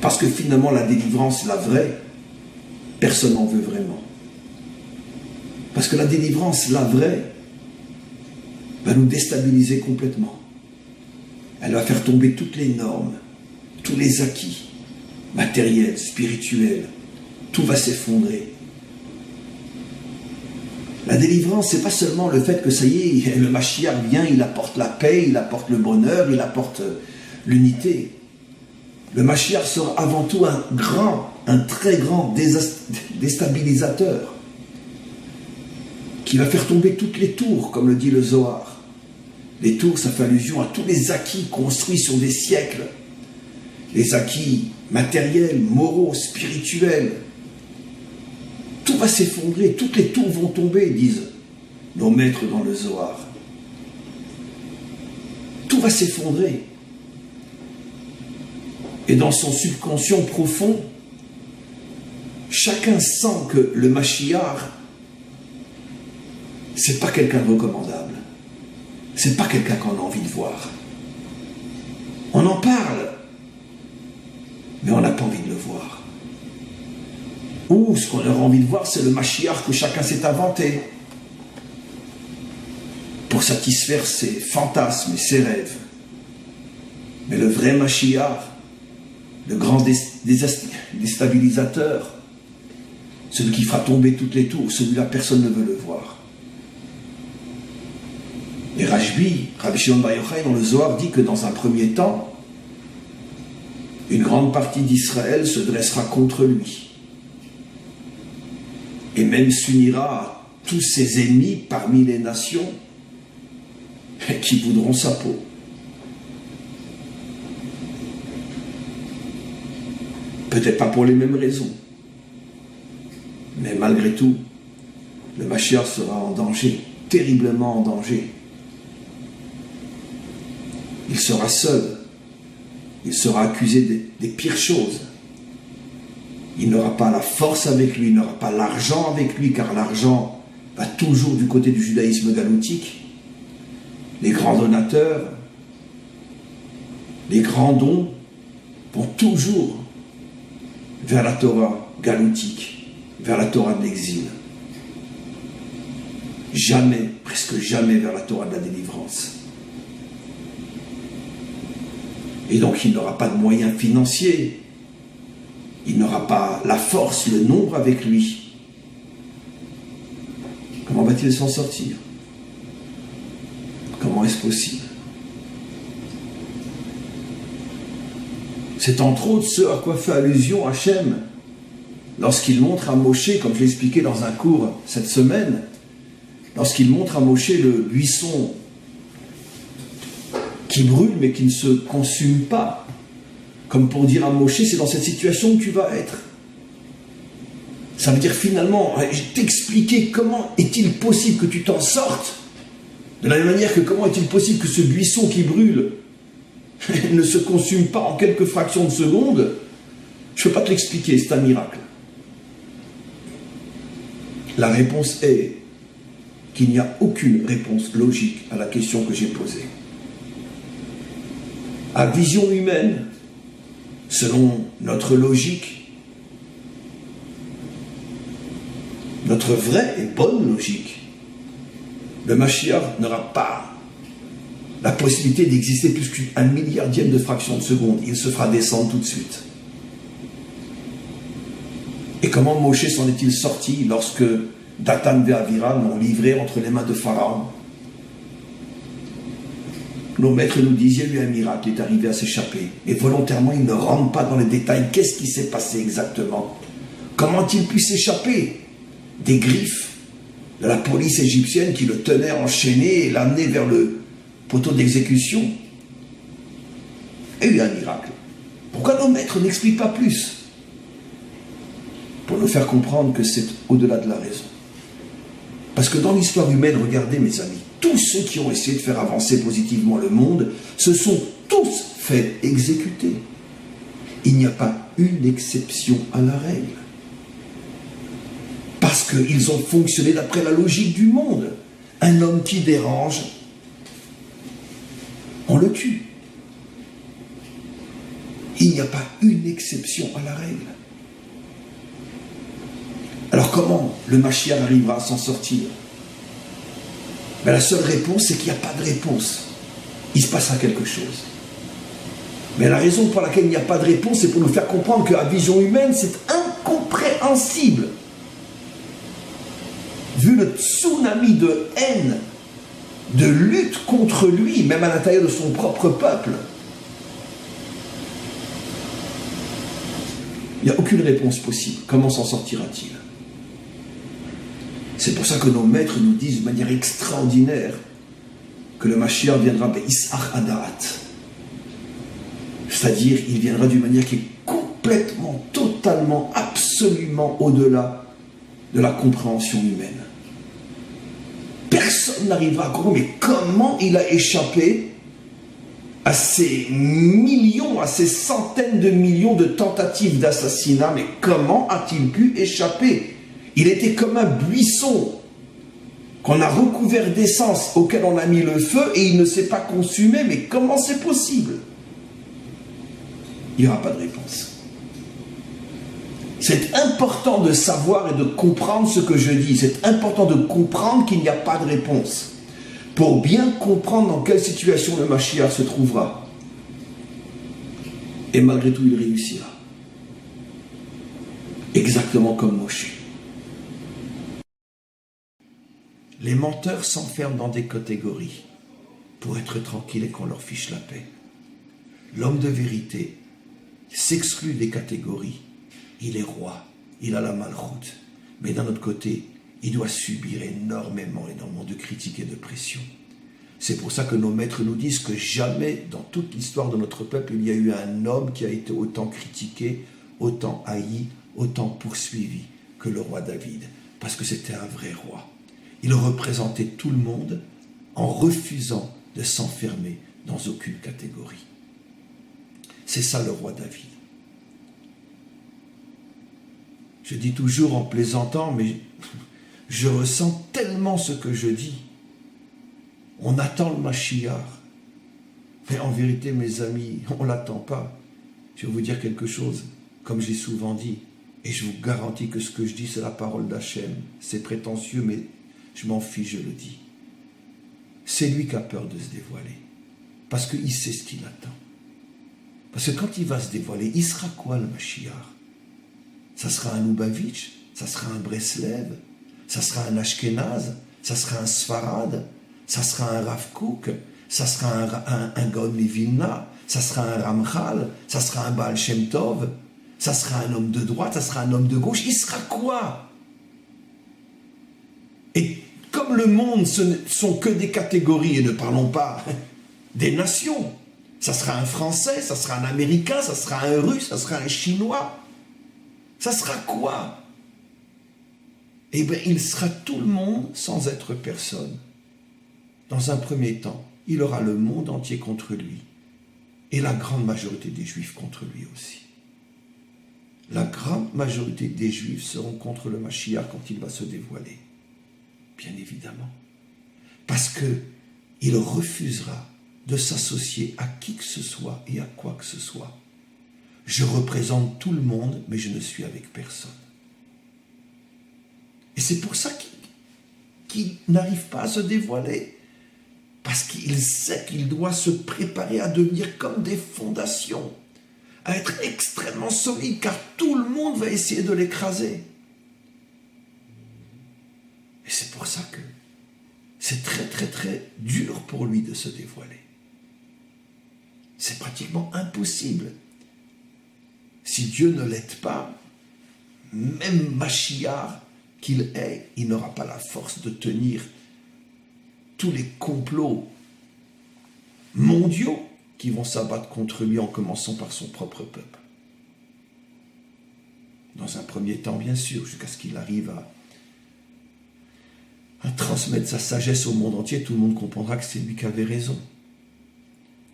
Parce que finalement, la délivrance, la vraie, personne n'en veut vraiment. Parce que la délivrance, la vraie, va nous déstabiliser complètement. Elle va faire tomber toutes les normes, tous les acquis, matériels, spirituels. Tout va s'effondrer. La délivrance, c'est pas seulement le fait que ça y est, le Mashiach vient, il apporte la paix, il apporte le bonheur, il apporte l'unité. Le Mashiach sera avant tout un très grand déstabilisateur qui va faire tomber toutes les tours, comme le dit le Zohar. Les tours, ça fait allusion à tous les acquis construits sur des siècles, les acquis matériels, moraux, spirituels. Tout va s'effondrer, toutes les tours vont tomber, disent nos maîtres dans le Zohar. Tout va s'effondrer. Et dans son subconscient profond, chacun sent que le Mashiach, c'est pas quelqu'un de recommandable. C'est pas quelqu'un qu'on a envie de voir. On en parle, mais on n'a pas envie de le voir. Ou ce qu'on aurait envie de voir, c'est le Mashiach que chacun s'est inventé pour satisfaire ses fantasmes et ses rêves. Mais le vrai Mashiach, le grand déstabilisateur, celui qui fera tomber toutes les tours, celui-là, personne ne veut le voir. Et Rabbi Shimon Bar Yochai, dans le Zohar, dit que dans un premier temps, une grande partie d'Israël se dressera contre lui. Et même s'unira à tous ses ennemis parmi les nations qui voudront sa peau. Peut-être pas pour les mêmes raisons. Mais malgré tout, le Mashiach sera en danger, terriblement en danger. Il sera seul. Il sera accusé des pires choses. Il n'aura pas la force avec lui, il n'aura pas l'argent avec lui, car l'argent va toujours du côté du judaïsme galoutique. Les grands donateurs, les grands dons vont toujours vers la Torah galoutique, vers la Torah de l'exil. Jamais, presque jamais vers la Torah de la délivrance. Et donc il n'aura pas de moyens financiers, il n'aura pas la force, le nombre avec lui. Comment va-t-il s'en sortir? Comment est-ce possible? C'est entre autres ce à quoi fait allusion Hachem lorsqu'il montre à Moshe, comme je l'ai expliqué dans un cours cette semaine, lorsqu'il montre à Moshe le buisson qui brûle mais qui ne se consume pas, comme pour dire à Moshe, c'est dans cette situation que tu vas être. Ça veut dire finalement, je t'expliquais comment est-il possible que tu t'en sortes, de la même manière que comment est-il possible que ce buisson qui brûle ne se consume pas en quelques fractions de secondes. Je ne peux pas te l'expliquer, c'est un miracle. La réponse est qu'il n'y a aucune réponse logique à la question que j'ai posée. À vision humaine, selon notre logique, notre vraie et bonne logique, le Mashiach n'aura pas la possibilité d'exister plus qu'un milliardième de fraction de seconde. Il se fera descendre tout de suite. Et comment Moshe s'en est-il sorti lorsque Dathan et Aviram l'ont livré entre les mains de Pharaon? Nos maîtres nous disaient, lui, un miracle est arrivé à s'échapper. Et volontairement, ils ne rentrent pas dans les détails. Qu'est-ce qui s'est passé exactement? Comment a-t-il pu s'échapper des griffes de la police égyptienne qui le tenait enchaîné et l'amenait vers le poteau d'exécution? Et il y a un miracle. Pourquoi nos maîtres n'expliquent pas plus? Pour nous faire comprendre que c'est au-delà de la raison. Parce que dans l'histoire humaine, regardez mes amis, tous ceux qui ont essayé de faire avancer positivement le monde se sont tous fait exécuter. Il n'y a pas une exception à la règle. Parce qu'ils ont fonctionné d'après la logique du monde. Un homme qui dérange, on le tue. Il n'y a pas une exception à la règle. Alors comment le Mashiach arrivera à s'en sortir? Ben, la seule réponse, c'est qu'il n'y a pas de réponse. Il se passera quelque chose. Mais la raison pour laquelle il n'y a pas de réponse, c'est pour nous faire comprendre qu'à vision humaine, c'est incompréhensible. Vu le tsunami de haine, de lutte contre lui, même à l'intérieur de son propre peuple, il n'y a aucune réponse possible. Comment s'en sortira-t-il? C'est pour ça que nos maîtres nous disent de manière extraordinaire que le Mashiach viendra Be'isach Adarat. C'est-à-dire, il viendra d'une manière qui est complètement, totalement, absolument au-delà de la compréhension humaine. Personne n'arrivera à comprendre, mais comment il a échappé à ces millions, à ces centaines de millions de tentatives d'assassinat? Mais comment a-t-il pu échapper? Il était comme un buisson qu'on a recouvert d'essence, auquel on a mis le feu, et il ne s'est pas consumé. Mais comment c'est possible? Il n'y aura pas de réponse. C'est important de savoir et de comprendre ce que je dis. C'est important de comprendre qu'il n'y a pas de réponse. Pour bien comprendre dans quelle situation le Mashiach se trouvera. Et malgré tout, il réussira. Exactement comme Moshe. Les menteurs s'enferment dans des catégories pour être tranquilles et qu'on leur fiche la paix. L'homme de vérité s'exclut des catégories. Il est roi, il a la malchoute. Mais d'un autre côté, il doit subir énormément de critiques et de pression. C'est pour ça que nos maîtres nous disent que jamais dans toute l'histoire de notre peuple, il y a eu un homme qui a été autant critiqué, autant haï, autant poursuivi que le roi David. Parce que c'était un vrai roi. Il représentait tout le monde en refusant de s'enfermer dans aucune catégorie. C'est ça le roi David. Je dis toujours en plaisantant, mais je ressens tellement ce que je dis. On attend le Mashiach. Mais en vérité, mes amis, on ne l'attend pas. Je vais vous dire quelque chose, comme j'ai souvent dit, et je vous garantis que ce que je dis, c'est la parole d'Hachem. C'est prétentieux, mais je m'en fiche, je le dis. C'est lui qui a peur de se dévoiler. Parce qu'il sait ce qu'il attend. Parce que quand il va se dévoiler, il sera quoi le Mashiach? Ça sera un Lubavitch, ça sera un Breslev, ça sera un Ashkenaz, ça sera un Sfarad, ça sera un Rav Kook, ça sera un Gaon Vilna, ça sera un Ramchal, ça sera un Baal Shem Tov, ça sera un homme de droite, ça sera un homme de gauche. Il sera quoi? Et comme le monde, ce ne sont que des catégories, et ne parlons pas des nations, ça sera un Français, ça sera un Américain, ça sera un Russe, ça sera un Chinois. Ça sera quoi? Eh bien, il sera tout le monde sans être personne. Dans un premier temps, il aura le monde entier contre lui. Et la grande majorité des Juifs contre lui aussi. La grande majorité des Juifs seront contre le Mashiach quand il va se dévoiler. Bien évidemment. Parce qu'il refusera de s'associer à qui que ce soit et à quoi que ce soit. Je représente tout le monde, mais je ne suis avec personne. Et c'est pour ça qu'il n'arrive pas à se dévoiler. Parce qu'il sait qu'il doit se préparer à devenir comme des fondations, à être extrêmement solide, car tout le monde va essayer de l'écraser. Et c'est pour ça que c'est très très très dur pour lui de se dévoiler. C'est pratiquement impossible. Si Dieu ne l'aide pas, même Mashiach qu'il est, il n'aura pas la force de tenir tous les complots mondiaux qui vont s'abattre contre lui en commençant par son propre peuple. Dans un premier temps, bien sûr, jusqu'à ce qu'il arrive à transmettre sa sagesse au monde entier, tout le monde comprendra que c'est lui qui avait raison.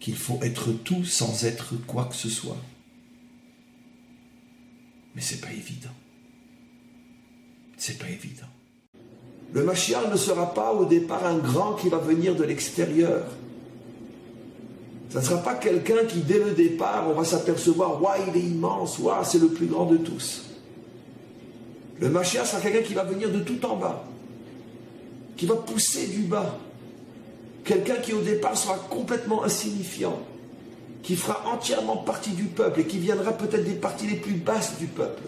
Qu'il faut être tout sans être quoi que ce soit. Mais c'est pas évident. C'est pas évident. Le Mashiach ne sera pas au départ un grand qui va venir de l'extérieur. Ça ne sera pas quelqu'un qui, dès le départ, on va s'apercevoir, waouh, il est immense, waouh, c'est le plus grand de tous. Le Mashiach sera quelqu'un qui va venir de tout en bas, qui va pousser du bas. Quelqu'un qui, au départ, sera complètement insignifiant, qui fera entièrement partie du peuple et qui viendra peut-être des parties les plus basses du peuple.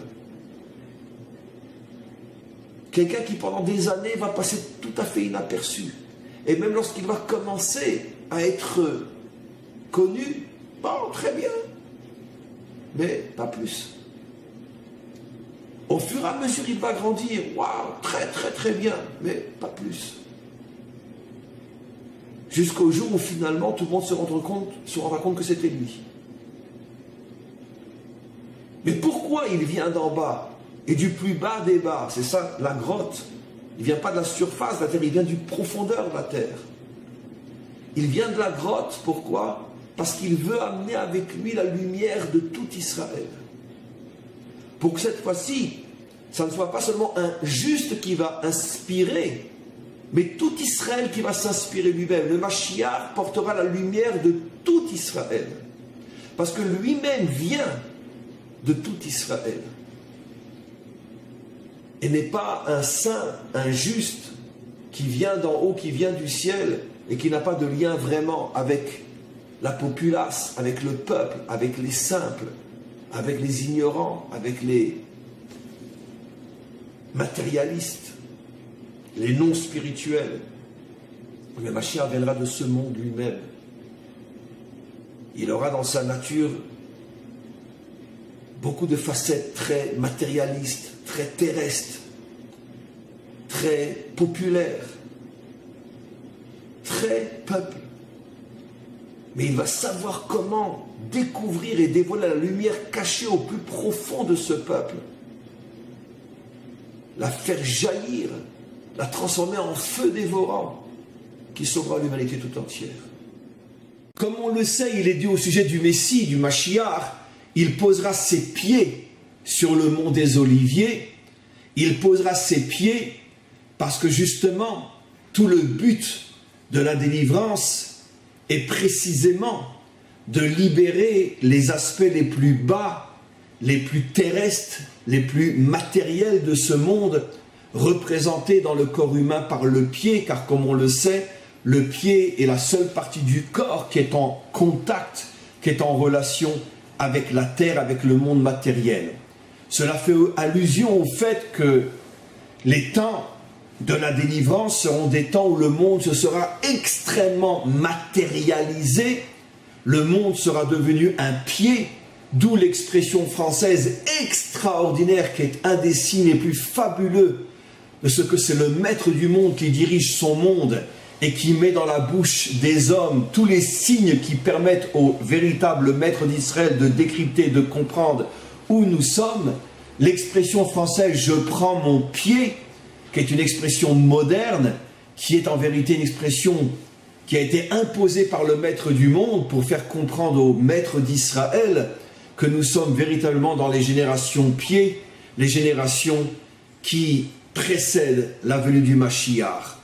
Quelqu'un qui, pendant des années, va passer tout à fait inaperçu. Et même lorsqu'il va commencer à être connu, bon, très bien, mais pas plus. Au fur et à mesure, il va grandir, waouh, très très très bien, mais pas plus. Jusqu'au jour où finalement tout le monde se rendra compte que c'était lui. Mais pourquoi il vient d'en bas et du plus bas des bas? C'est ça la grotte. Il ne vient pas de la surface de la terre, il vient du profondeur de la terre. Il vient de la grotte, pourquoi? Parce qu'il veut amener avec lui la lumière de tout Israël. Pour que cette fois-ci, ça ne soit pas seulement un juste qui va inspirer, mais tout Israël qui va s'inspirer lui-même. Le Mashiach portera la lumière de tout Israël. Parce que lui-même vient de tout Israël. Et n'est pas un saint, un juste, qui vient d'en haut, qui vient du ciel, et qui n'a pas de lien vraiment avec la populace, avec le peuple, avec les simples, avec les ignorants, avec les matérialistes, les non spirituels. Le Mashiach viendra de ce monde lui-même. Il aura dans sa nature beaucoup de facettes très matérialistes, très terrestres, très populaires, très peuple. Mais il va savoir comment découvrir et dévoiler la lumière cachée au plus profond de ce peuple. La faire jaillir, la transformer en feu dévorant qui sauvera l'humanité tout entière. Comme on le sait, il est dit au sujet du Messie, du Mashiach, il posera ses pieds sur le mont des Oliviers. Il posera ses pieds parce que justement, tout le but de la délivrance est précisément de libérer les aspects les plus bas, les plus terrestres, les plus matériels de ce monde, représentés dans le corps humain par le pied, car comme on le sait, le pied est la seule partie du corps qui est en contact, qui est en relation avec la terre, avec le monde matériel. Cela fait allusion au fait que les temps de la délivrance seront des temps où le monde se sera extrêmement matérialisé, le monde sera devenu un pied, d'où l'expression française extraordinaire qui est un des signes les plus fabuleux de ce que c'est le maître du monde qui dirige son monde et qui met dans la bouche des hommes tous les signes qui permettent au véritable maître d'Israël de décrypter, de comprendre où nous sommes. L'expression française « je prends mon pied », qui est une expression moderne, qui est en vérité une expression qui a été imposée par le maître du monde pour faire comprendre au maître d'Israël que nous sommes véritablement dans les générations pieds, les générations qui précèdent la venue du Mashiach.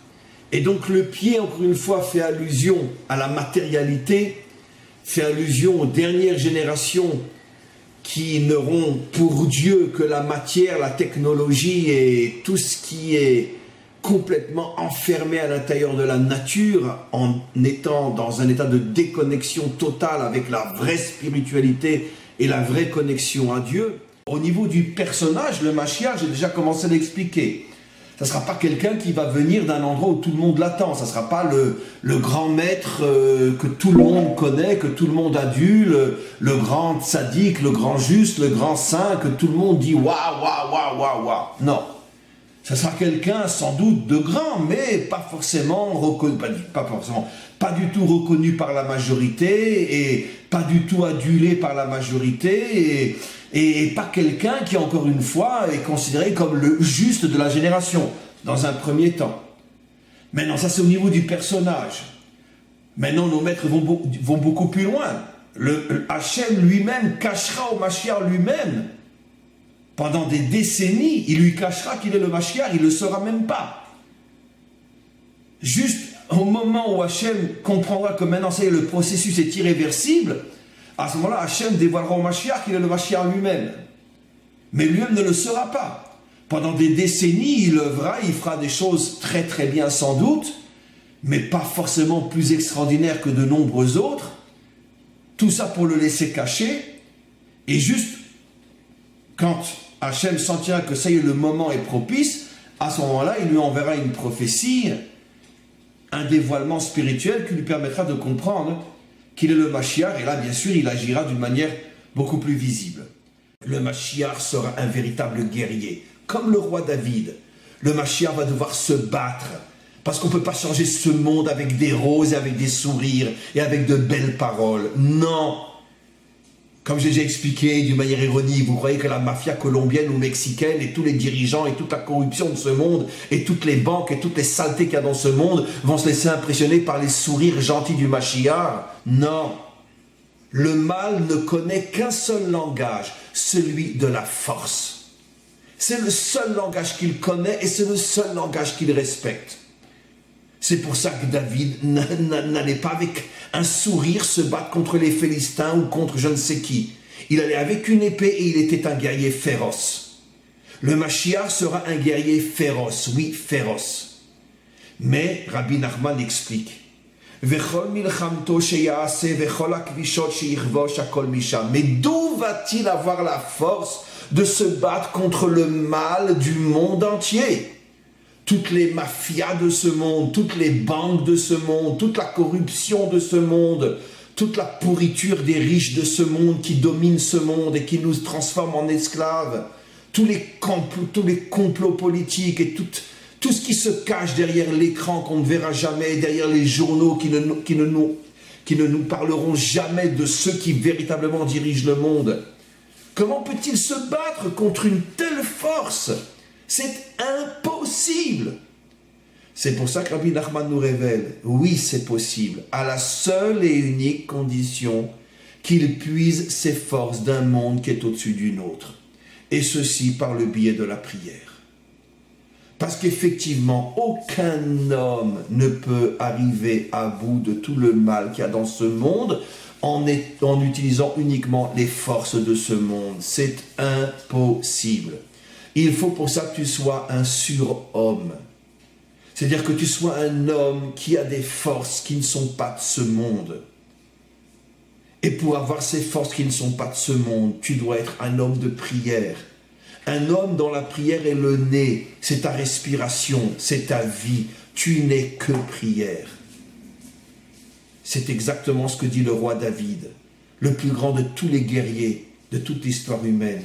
Et donc le pied, encore une fois, fait allusion à la matérialité, fait allusion aux dernières générations qui n'auront pour Dieu que la matière, la technologie et tout ce qui est complètement enfermé à l'intérieur de la nature, en étant dans un état de déconnexion totale avec la vraie spiritualité et la vraie connexion à Dieu. Au niveau du personnage, le Mashiach, j'ai déjà commencé à l'expliquer. Ça ne sera pas quelqu'un qui va venir d'un endroit où tout le monde l'attend. Ça ne sera pas le grand maître que tout le monde connaît, que tout le monde adule, le grand tzaddik, le grand juste, le grand saint, que tout le monde dit « waouh, waouh, waouh, waouh, waouh ». Non. Ça sera quelqu'un sans doute de grand, mais pas forcément reconnu, pas du tout reconnu par la majorité et pas du tout adulé par la majorité et pas quelqu'un qui, encore une fois, est considéré comme le juste de la génération, dans un premier temps. Maintenant, ça c'est au niveau du personnage. Maintenant, nos maîtres vont beaucoup plus loin. Le Hachem lui-même cachera au Mashiach lui-même. Pendant des décennies, il lui cachera qu'il est le Mashiach, il ne le saura même pas. Juste Au moment où Hachem comprendra que maintenant, ça y est, le processus est irréversible, à ce moment-là, Hachem dévoilera au Mashiach qu'il est le Mashiach lui-même. Mais lui-même ne le sera pas. Pendant des décennies, il œuvrera, il fera des choses très très bien sans doute, mais pas forcément plus extraordinaires que de nombreux autres. Tout ça pour le laisser cacher. Et juste quand Hachem sentira que ça y est, le moment est propice, à ce moment-là, il lui enverra une prophétie, un dévoilement spirituel qui lui permettra de comprendre qu'il est le Mashiach. Et là, bien sûr, il agira d'une manière beaucoup plus visible. Le Mashiach sera un véritable guerrier, comme le roi David. Le Mashiach va devoir se battre, parce qu'on ne peut pas changer ce monde avec des roses et avec des sourires et avec de belles paroles. Non. Comme j'ai déjà expliqué d'une manière ironique, vous croyez que la mafia colombienne ou mexicaine et tous les dirigeants et toute la corruption de ce monde et toutes les banques et toutes les saletés qu'il y a dans ce monde vont se laisser impressionner par les sourires gentils du Mashiach? Non. Le mal ne connaît qu'un seul langage, celui de la force. C'est le seul langage qu'il connaît et c'est le seul langage qu'il respecte. C'est pour ça que David n'allait pas avec un sourire se battre contre les Philistins ou contre je ne sais qui. Il allait avec une épée et il était un guerrier féroce. Le Mashiach sera un guerrier féroce, oui, féroce. Mais Rabbi Nachman explique. Mais d'où va-t-il avoir la force de se battre contre le mal du monde entier? Toutes les mafias de ce monde, toutes les banques de ce monde, toute la corruption de ce monde, toute la pourriture des riches de ce monde qui domine ce monde et qui nous transforme en esclaves, tous les complots politiques et tout ce qui se cache derrière l'écran qu'on ne verra jamais, derrière les journaux qui ne nous parleront jamais de ceux qui véritablement dirigent le monde. Comment peut-il se battre contre une telle force? C'est impossible. C'est pour ça que Rabbi Nachman nous révèle, oui, c'est possible, à la seule et unique condition qu'il puise ses forces d'un monde qui est au-dessus d'une autre. Et ceci par le biais de la prière. Parce qu'effectivement, aucun homme ne peut arriver à bout de tout le mal qu'il y a dans ce monde en utilisant uniquement les forces de ce monde. C'est impossible. Il faut pour ça que tu sois un surhomme. C'est-à-dire que tu sois un homme qui a des forces qui ne sont pas de ce monde. Et pour avoir ces forces qui ne sont pas de ce monde, tu dois être un homme de prière. Un homme dont la prière est le nez, c'est ta respiration, c'est ta vie. Tu n'es que prière. C'est exactement ce que dit le roi David, le plus grand de tous les guerriers de toute l'histoire humaine.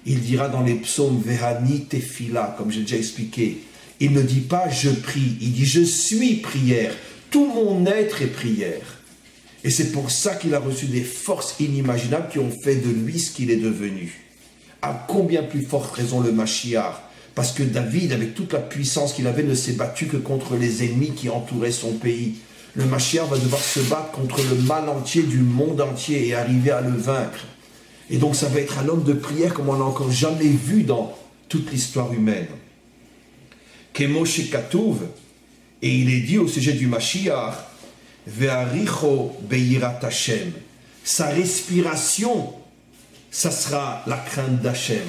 Il dira dans les psaumes « Vehani tefila », comme j'ai déjà expliqué. Il ne dit pas « je prie », il dit « je suis prière ». Tout mon être est prière. Et c'est pour ça qu'il a reçu des forces inimaginables qui ont fait de lui ce qu'il est devenu. À combien plus forte raison le Mashiach? Parce que David, avec toute la puissance qu'il avait, ne s'est battu que contre les ennemis qui entouraient son pays. Le Mashiach va devoir se battre contre le mal entier du monde entier et arriver à le vaincre. Et donc ça va être un homme de prière comme on n'a encore jamais vu dans toute l'histoire humaine. Kemo shekatuv, et il est dit au sujet du Mashiach, ve'aricho beyirat Hashem. Sa respiration, ça sera la crainte d'Hachem.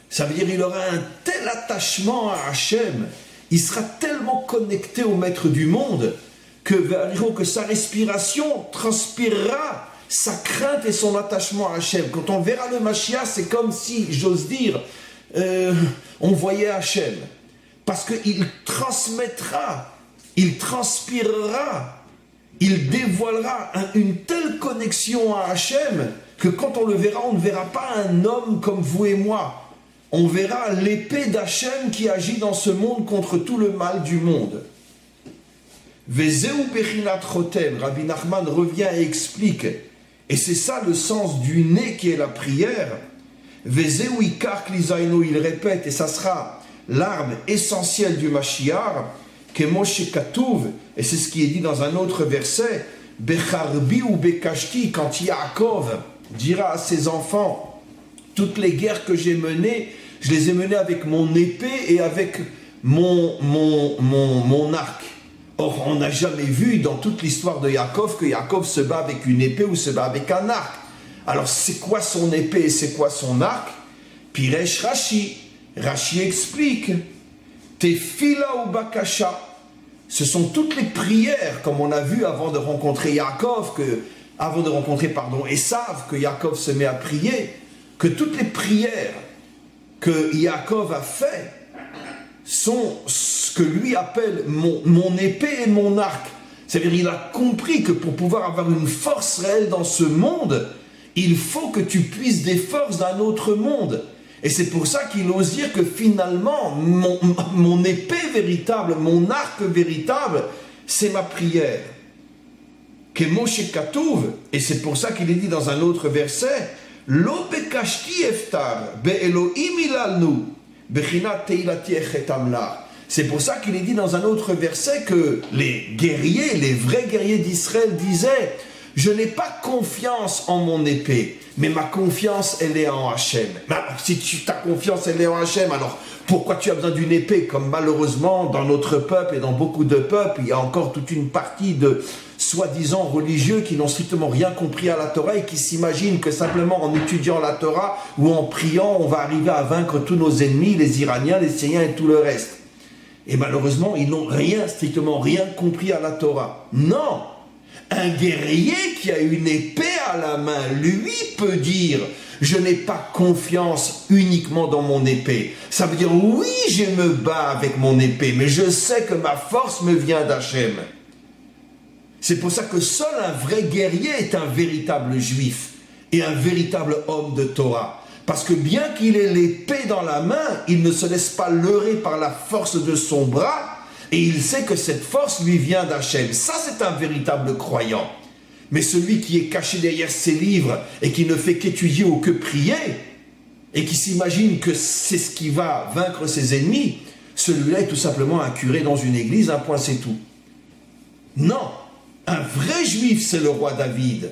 Ça veut dire qu'il aura un tel attachement à Hachem, il sera tellement connecté au maître du monde, que sa respiration transpirera sa crainte et son attachement à Hachem. Quand on verra le Mashiach, c'est comme si, j'ose dire, on voyait Hachem. Parce qu'il transmettra, il transpirera, il dévoilera une telle connexion à Hachem que quand on le verra, on ne verra pas un homme comme vous et moi. On verra l'épée d'Hachem qui agit dans ce monde contre tout le mal du monde. Vezeu bechinat chotem, Rabbi Nachman revient et explique. Et c'est ça le sens du nez qui est la prière. Vezeu ikar klizaino, il répète, et ça sera l'arme essentielle du Mashiach, kemo shekatuv, et c'est ce qui est dit dans un autre verset, becharbi ou bekashti, quand Yaakov dira à ses enfants, toutes les guerres que j'ai menées, je les ai menées avec mon épée et avec mon arc. Or, on n'a jamais vu dans toute l'histoire de Yaakov que Yaakov se bat avec une épée ou se bat avec un arc. Alors, c'est quoi son épée et c'est quoi son arc? Piresh Rashi. Rashi explique. Tefila ou Bakasha. Ce sont toutes les prières, comme on a vu avant de rencontrer Yaakov, Esav, que Yaakov se met à prier, que toutes les prières que Yaakov a fait sont ce que lui appelle mon épée et mon arc. C'est-à-dire il a compris que pour pouvoir avoir une force réelle dans ce monde, il faut que tu puisses des forces d'un autre monde. Et c'est pour ça qu'il ose dire que finalement, mon épée véritable, mon arc véritable, c'est ma prière. Que Moshe Katouv, et c'est pour ça qu'il est dit dans un autre verset, Lo bekashti eftar, be Elohim ilalnu, bechinat teilati echet amlar. C'est pour ça qu'il est dit dans un autre verset que les guerriers, les vrais guerriers d'Israël disaient, je n'ai pas confiance en mon épée, mais ma confiance, elle est en Hachem. Mais alors, si ta confiance, elle est en Hachem, alors pourquoi tu as besoin d'une épée? Comme malheureusement, dans notre peuple et dans beaucoup de peuples, il y a encore toute une partie de soi-disant religieux qui n'ont strictement rien compris à la Torah et qui s'imaginent que simplement en étudiant la Torah ou en priant, on va arriver à vaincre tous nos ennemis, les Iraniens, les Syriens et tout le reste. Et malheureusement, ils n'ont strictement rien compris à la Torah. Non! Un guerrier qui a une épée à la main, lui peut dire « Je n'ai pas confiance uniquement dans mon épée ». Ça veut dire « Oui, je me bats avec mon épée, mais je sais que ma force me vient d'Hachem ». C'est pour ça que seul un vrai guerrier est un véritable juif et un véritable homme de Torah. Parce que bien qu'il ait l'épée dans la main, il ne se laisse pas leurrer par la force de son bras, et il sait que cette force lui vient d'Hachem. Ça, c'est un véritable croyant. Mais celui qui est caché derrière ses livres et qui ne fait qu'étudier ou que prier, et qui s'imagine que c'est ce qui va vaincre ses ennemis, celui-là est tout simplement un curé dans une église, un point c'est tout. Non, un vrai juif, c'est le roi David.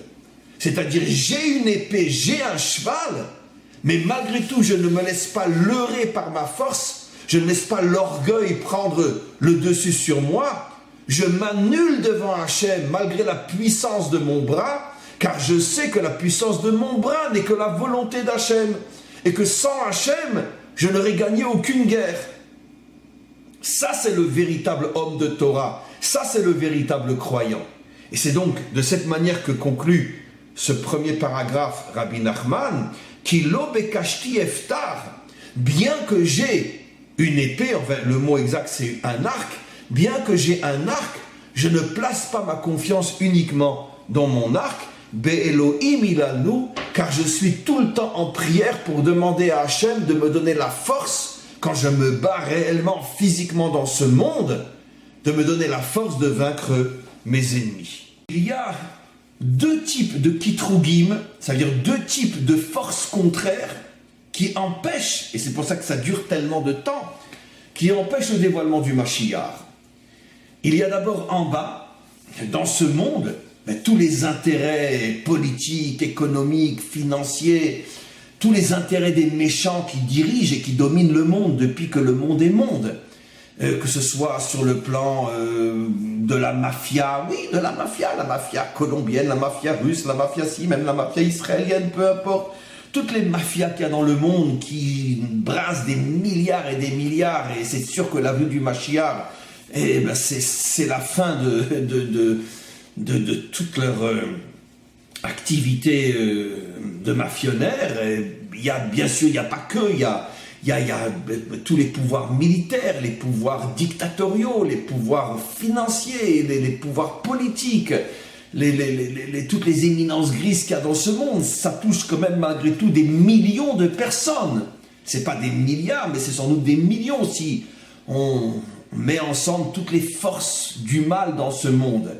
C'est-à-dire, j'ai une épée, j'ai un cheval, mais malgré tout, je ne me laisse pas leurrer par ma force. Je ne laisse pas l'orgueil prendre le dessus sur moi. Je m'annule devant Hachem malgré la puissance de mon bras, car je sais que la puissance de mon bras n'est que la volonté d'Hachem. Et que sans Hachem, je n'aurais gagné aucune guerre. Ça, c'est le véritable homme de Torah. Ça, c'est le véritable croyant. Et c'est donc de cette manière que conclut ce premier paragraphe, Rabbi Nachman, qui lo bekashti eftar, bien que j'ai une épée, enfin le mot exact c'est un arc, bien que j'ai un arc, je ne place pas ma confiance uniquement dans mon arc, Be'Elohim ilalnu, car je suis tout le temps en prière pour demander à Hachem de me donner la force, quand je me bats réellement, physiquement dans ce monde, de me donner la force de vaincre mes ennemis. Il y a deux types de kitrugim, c'est-à-dire deux types de forces contraires, qui empêche, et c'est pour ça que ça dure tellement de temps, qui empêche le dévoilement du Mashiach. Il y a d'abord en bas, dans ce monde, tous les intérêts politiques, économiques, financiers, tous les intérêts des méchants qui dirigent et qui dominent le monde depuis que le monde est monde. Que ce soit sur le plan de la mafia, oui, de la mafia colombienne, la mafia russe, la mafia même la mafia israélienne, peu importe. Toutes les mafias qu'il y a dans le monde qui brassent des milliards et des milliards, et c'est sûr que la vue du Mashiach, c'est la fin de toute leur activité de mafionnaire. Bien sûr, il n'y a pas que, il y a tous les pouvoirs militaires, les pouvoirs dictatoriaux, les pouvoirs financiers, les pouvoirs politiques, toutes les éminences grises qu'il y a dans ce monde. Ça touche quand même malgré tout des millions de personnes. Ce n'est pas des milliards, mais c'est sans doute des millions si on met ensemble toutes les forces du mal dans ce monde.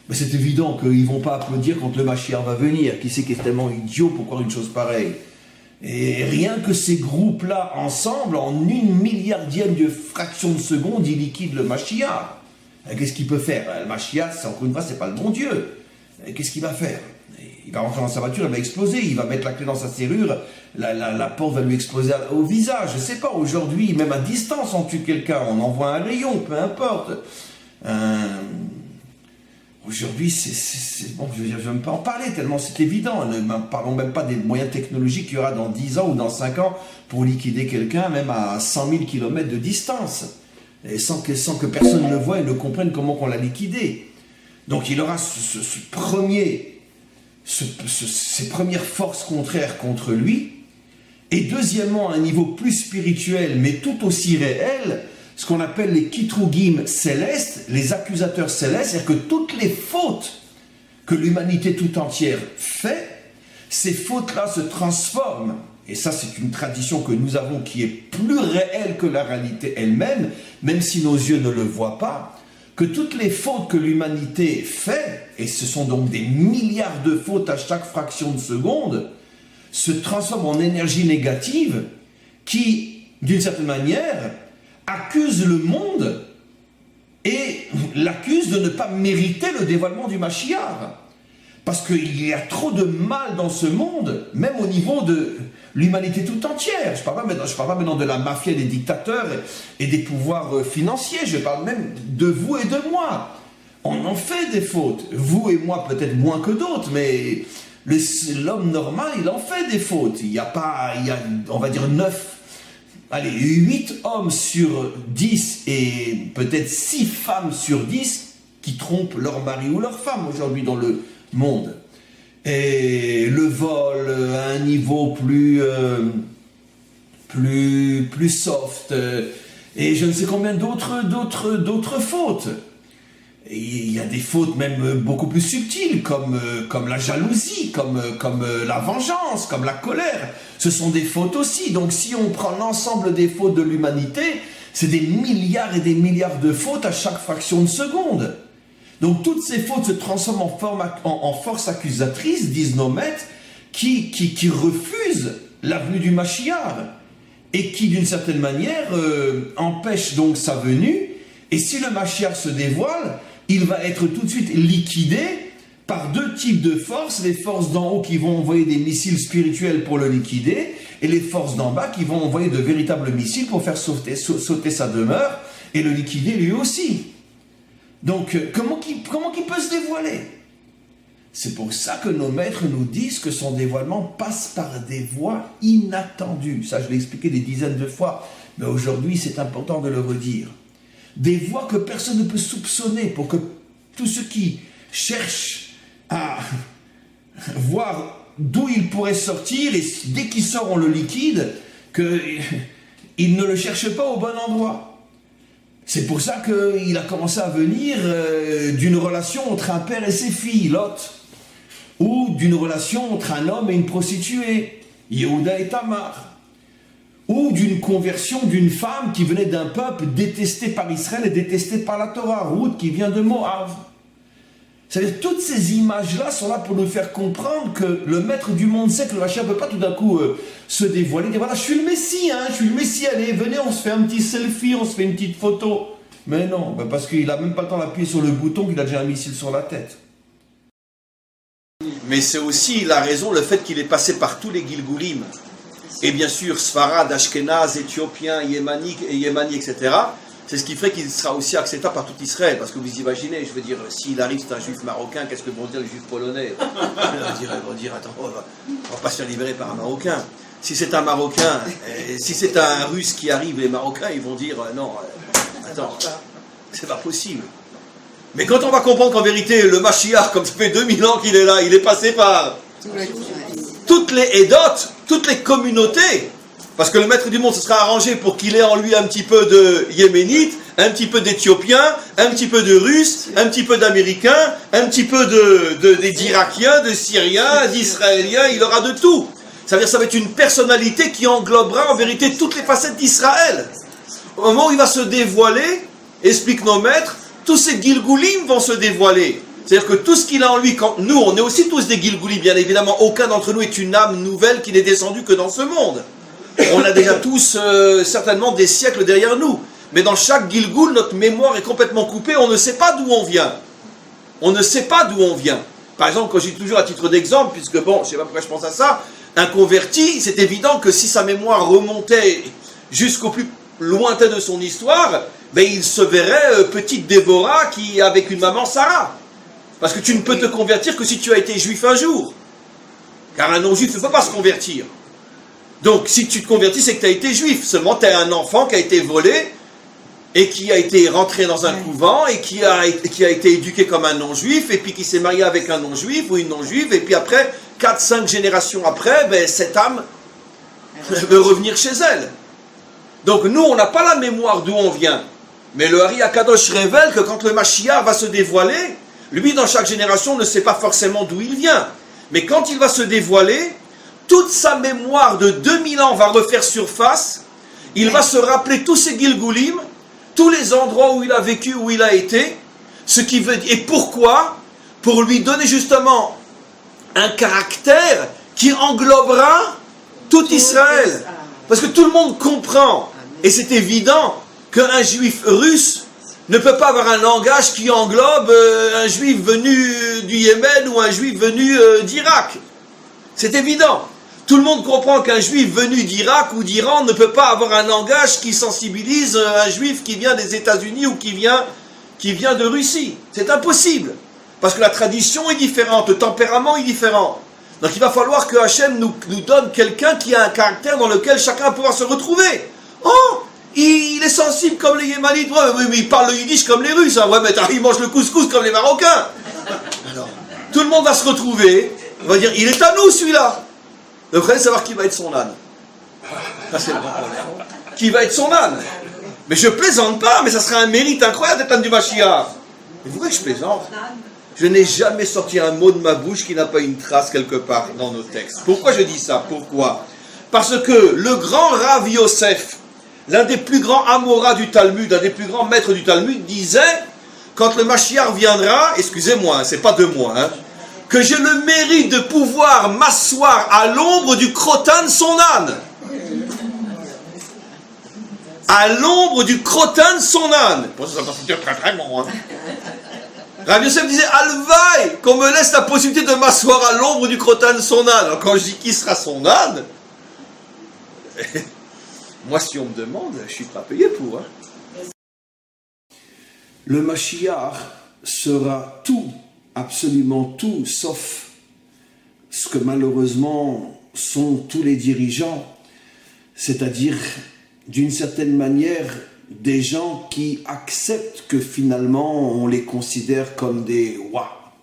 Mais c'est évident qu'ils ne vont pas applaudir quand le Mashiach va venir. Qui c'est qui est tellement idiot pour croire une chose pareille? Et rien que ces groupes-là, ensemble, en 1/1000e de fraction de seconde, ils liquident le Mashiach. Qu'est-ce qu'il peut faire? Le Mashiach, encore une fois, c'est pas le bon Dieu. Qu'est-ce qu'il va faire? Il va rentrer dans sa voiture, il va exploser, il va mettre la clé dans sa serrure, la porte va lui exploser au visage. Je sais pas, aujourd'hui, même à distance, on tue quelqu'un, on envoie un rayon, peu importe. Aujourd'hui, bon, je ne vais même pas en parler, tellement c'est évident. Ne parlons même pas des moyens technologiques qu'il y aura dans 10 ans ou dans 5 ans pour liquider quelqu'un, même à 100 000 km de distance, et sans que personne ne le voie et ne comprenne comment on l'a liquidé. Donc il aura ces premières forces contraires contre lui. Et deuxièmement, à un niveau plus spirituel, mais tout aussi réel, ce qu'on appelle les kitrugim célestes, les accusateurs célestes, c'est-à-dire que toutes les fautes que l'humanité tout entière fait, ces fautes-là se transforment, et ça c'est une tradition que nous avons qui est plus réelle que la réalité elle-même, même si nos yeux ne le voient pas, que toutes les fautes que l'humanité fait, et ce sont donc des milliards de fautes à chaque fraction de seconde, se transforment en énergie négative qui, d'une certaine manière, accuse le monde et l'accuse de ne pas mériter le dévoilement du Mashiach. Parce qu'il y a trop de mal dans ce monde, même au niveau de l'humanité tout entière. Je ne parle pas maintenant de la mafia des dictateurs et des pouvoirs financiers, je parle même de vous et de moi. On en fait des fautes, vous et moi peut-être moins que d'autres, mais l'homme normal, il en fait des fautes. Il y a, on va dire 8 hommes sur 10 et peut-être 6 femmes sur 10 qui trompent leur mari ou leur femme aujourd'hui dans le monde. Et le vol à un niveau plus soft, et je ne sais combien d'autres fautes. Et il y a des fautes même beaucoup plus subtiles, comme la jalousie, comme la vengeance, comme la colère. Ce sont des fautes aussi. Donc si on prend l'ensemble des fautes de l'humanité, c'est des milliards et des milliards de fautes à chaque fraction de seconde. Donc toutes ces fautes se transforment en force accusatrice, disent nos maîtres, qui refusent la venue du Mashiach et qui d'une certaine manière empêchent donc sa venue. Et si le Mashiach se dévoile, il va être tout de suite liquidé par 2 types de forces, les forces d'en haut qui vont envoyer des missiles spirituels pour le liquider, et les forces d'en bas qui vont envoyer de véritables missiles pour faire sauter sa demeure et le liquider lui aussi. Donc, comment qu'il peut se dévoiler? C'est pour ça que nos maîtres nous disent que son dévoilement passe par des voies inattendues. Ça, je l'ai expliqué des dizaines de fois, mais aujourd'hui, c'est important de le redire. Des voies que personne ne peut soupçonner, pour que tous ceux qui cherchent à voir d'où il pourrait sortir, et dès qu'il sort, on le liquide, qu'ils ne le cherchent pas au bon endroit. C'est pour ça qu'il a commencé à venir d'une relation entre un père et ses filles, Lot, ou d'une relation entre un homme et une prostituée, Yehuda et Tamar, ou d'une conversion d'une femme qui venait d'un peuple détesté par Israël et détesté par la Torah, Ruth qui vient de Moab. C'est-à-dire toutes ces images-là sont là pour nous faire comprendre que le maître du monde sait que le Mashiach ne peut pas tout d'un coup se dévoiler, dire voilà, je suis le Messie, allez, venez, on se fait un petit selfie, on se fait une petite photo. Mais non, parce qu'il n'a même pas le temps d'appuyer sur le bouton qu'il a déjà un missile sur la tête. Mais c'est aussi la raison, le fait qu'il est passé par tous les Gilgulim, et bien sûr Sfarad, Ashkenaz, Éthiopiens, Yémani, etc., c'est ce qui ferait qu'il sera aussi acceptable par tout Israël. Parce que vous imaginez, je veux dire, s'il arrive, c'est un juif marocain, qu'est-ce que vont dire les juifs polonais? Ils vont dire, attends, on va pas se faire libérer par un Marocain. Si c'est un Marocain, si c'est un Russe qui arrive, les Marocains, ils vont dire, non, attends, c'est pas possible. Mais quand on va comprendre qu'en vérité, le Mashiach, comme ça fait 2000 ans qu'il est là, il est passé par toutes les Edot, toutes les communautés. Parce que le maître du monde se sera arrangé pour qu'il ait en lui un petit peu de Yéménites, un petit peu d'Éthiopiens, un petit peu de Russes, un petit peu d'Américains, un petit peu d'Irakiens, de Syriens, d'Israéliens, il aura de tout. Ça veut dire que ça va être une personnalité qui englobera en vérité toutes les facettes d'Israël. Au moment où il va se dévoiler, expliquent nos maîtres, tous ces Gilgulim vont se dévoiler. C'est-à-dire que tout ce qu'il a en lui, quand nous, on est aussi tous des Gilgulim, bien évidemment, aucun d'entre nous est une âme nouvelle qui n'est descendue que dans ce monde. On a déjà tous certainement des siècles derrière nous. Mais dans chaque Gilgul, notre mémoire est complètement coupée, on ne sait pas d'où on vient. On ne sait pas d'où on vient. Par exemple, quand je dis toujours à titre d'exemple, puisque bon, je ne sais pas pourquoi je pense à ça, un converti, c'est évident que si sa mémoire remontait jusqu'au plus lointain de son histoire, ben il se verrait petite Déborah qui avec une maman Sarah. Parce que tu ne peux te convertir que si tu as été juif un jour. Car un non-juif ne peut pas se convertir. Donc si tu te convertis, c'est que tu as été juif. Seulement tu as un enfant qui a été volé et qui a été rentré dans un couvent et qui a été éduqué comme un non-juif et puis qui s'est marié avec un non-juif ou une non-juive et puis après, 4-5 générations après, ben, cette âme veut revenir chez elle. Donc nous, on n'a pas la mémoire d'où on vient. Mais le Hari Akadosh révèle que quand le Mashiach va se dévoiler, lui, dans chaque génération, ne sait pas forcément d'où il vient. Mais quand il va se dévoiler, toute sa mémoire de 2000 ans va refaire surface. Il va se rappeler tous ses Gilgulim, tous les endroits où il a vécu, où il a été. Ce qui veut dire, et pourquoi? Pour lui donner justement un caractère qui englobera tout Israël. Parce que tout le monde comprend, et c'est évident, qu'un juif russe ne peut pas avoir un langage qui englobe un juif venu du Yémen ou un juif venu d'Irak. C'est évident. Tout le monde comprend qu'un juif venu d'Irak ou d'Iran ne peut pas avoir un langage qui sensibilise un juif qui vient des États-Unis ou qui vient de Russie. C'est impossible. Parce que la tradition est différente, le tempérament est différent. Donc il va falloir que Hachem nous donne quelqu'un qui a un caractère dans lequel chacun va pouvoir se retrouver. Oh, il est sensible comme les Yémanites, ouais, mais il parle le yiddish comme les Russes, hein. Ouais, mais il mange le couscous comme les Marocains. Alors, tout le monde va se retrouver, on va dire, il est à nous celui-là. Le problème, c'est savoir qui va être son âne. Ça, c'est le grand problème. Qui va être son âne? Mais je plaisante pas, mais ça serait un mérite incroyable d'être âne du Mashiach. Mais vous voyez que je plaisante? Je n'ai jamais sorti un mot de ma bouche qui n'a pas une trace quelque part dans nos textes. Pourquoi je dis ça? Pourquoi? Parce que le grand Rav Yosef, l'un des plus grands Amoras du Talmud, un des plus grands maîtres du Talmud, disait, quand le Mashiach viendra, excusez-moi, c'est pas de moi, hein, que j'ai le mérite de pouvoir m'asseoir à l'ombre du crottin de son âne. À l'ombre du crottin de son âne. Pour ça, ça va dire très très bon, hein. Rav Yosef disait, Alvaï, qu'on me laisse la possibilité de m'asseoir à l'ombre du crottin de son âne. Alors quand je dis qui sera son âne, moi si on me demande, je suis pas payé pour. Hein. Le Mashiach sera tout, absolument tout, sauf ce que malheureusement sont tous les dirigeants, c'est-à-dire d'une certaine manière des gens qui acceptent que finalement on les considère comme des rois.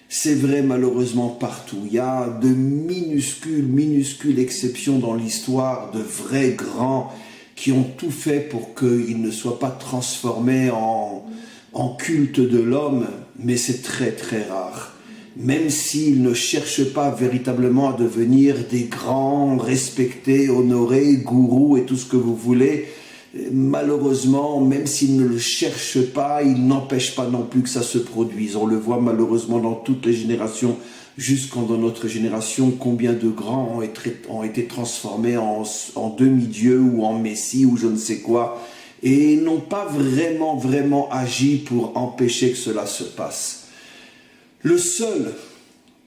C'est vrai malheureusement partout. Il y a de minuscules exceptions dans l'histoire, de vrais grands qui ont tout fait pour qu'ils ne soient pas transformés en culte de l'homme, mais c'est très très rare. Même s'ils ne cherchent pas véritablement à devenir des grands, respectés, honorés, gourous et tout ce que vous voulez, malheureusement, même s'ils ne le cherchent pas, ils n'empêchent pas non plus que ça se produise. On le voit malheureusement dans toutes les générations, jusqu'en dans notre génération, combien de grands ont été transformés en demi-dieux ou en messie ou je ne sais quoi, et n'ont pas vraiment agi pour empêcher que cela se passe. Le seul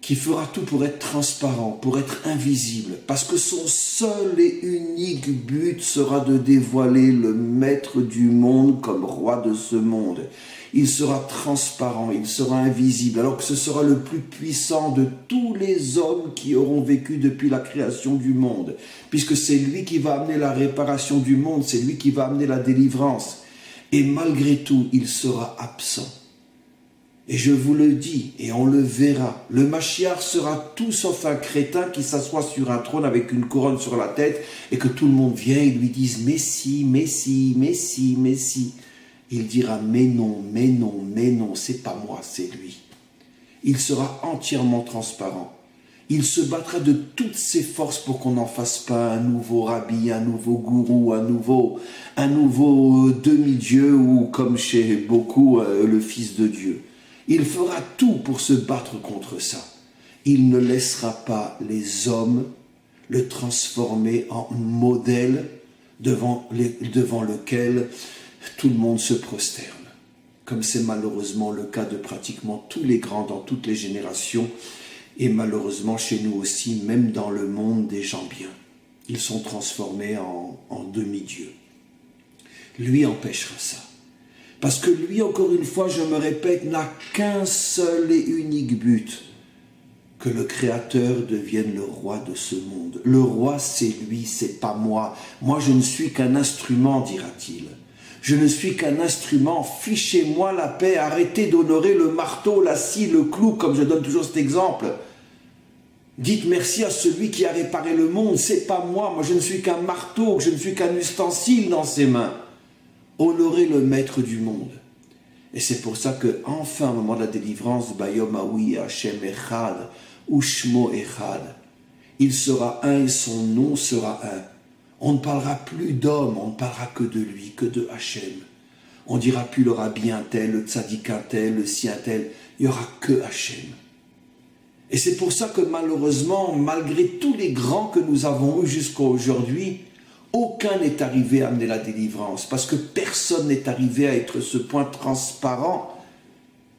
qui fera tout pour être transparent, pour être invisible, parce que son seul et unique but sera de dévoiler le maître du monde comme roi de ce monde. Il sera transparent, il sera invisible, alors que ce sera le plus puissant de tous les hommes qui auront vécu depuis la création du monde, puisque c'est lui qui va amener la réparation du monde, c'est lui qui va amener la délivrance. Et malgré tout, il sera absent. Et je vous le dis, et on le verra, le Mashiach sera tout sauf un crétin qui s'assoit sur un trône avec une couronne sur la tête et que tout le monde vient et lui dise « Messie, Messie, Messie, Messie ». Il dira « Mais non, c'est pas moi, c'est lui ». Il sera entièrement transparent. Il se battra de toutes ses forces pour qu'on n'en fasse pas un nouveau rabbi, un nouveau gourou, un nouveau demi-dieu ou comme chez beaucoup, le fils de Dieu. Il fera tout pour se battre contre ça. Il ne laissera pas les hommes le transformer en modèle devant lequel tout le monde se prosterne. Comme c'est malheureusement le cas de pratiquement tous les grands dans toutes les générations et malheureusement chez nous aussi, même dans le monde des gens bien. Ils sont transformés en demi-dieux. Lui empêchera ça. Parce que lui, encore une fois, je me répète, n'a qu'un seul et unique but, que le Créateur devienne le roi de ce monde. Le roi, c'est lui, c'est pas moi. Moi, je ne suis qu'un instrument, dira-t-il. Je ne suis qu'un instrument, fichez-moi la paix, arrêtez d'honorer le marteau, la scie, le clou, comme je donne toujours cet exemple. Dites merci à celui qui a réparé le monde, c'est pas moi, moi je ne suis qu'un marteau, je ne suis qu'un ustensile dans ses mains. Honorez le maître du monde. Et c'est pour ça que, enfin, au moment de la délivrance, Bayom Aoui Hashem Echad, Ushmo Echad, il sera un et son nom sera un. On ne parlera plus d'homme, on ne parlera que de lui, que de Hachem. On dira plus le rabbi un tel, le tzaddik un tel, le si un tel, il n'y aura que Hachem. Et c'est pour ça que malheureusement, malgré tous les grands que nous avons eus jusqu'à aujourd'hui, aucun n'est arrivé à amener la délivrance, parce que personne n'est arrivé à être ce point transparent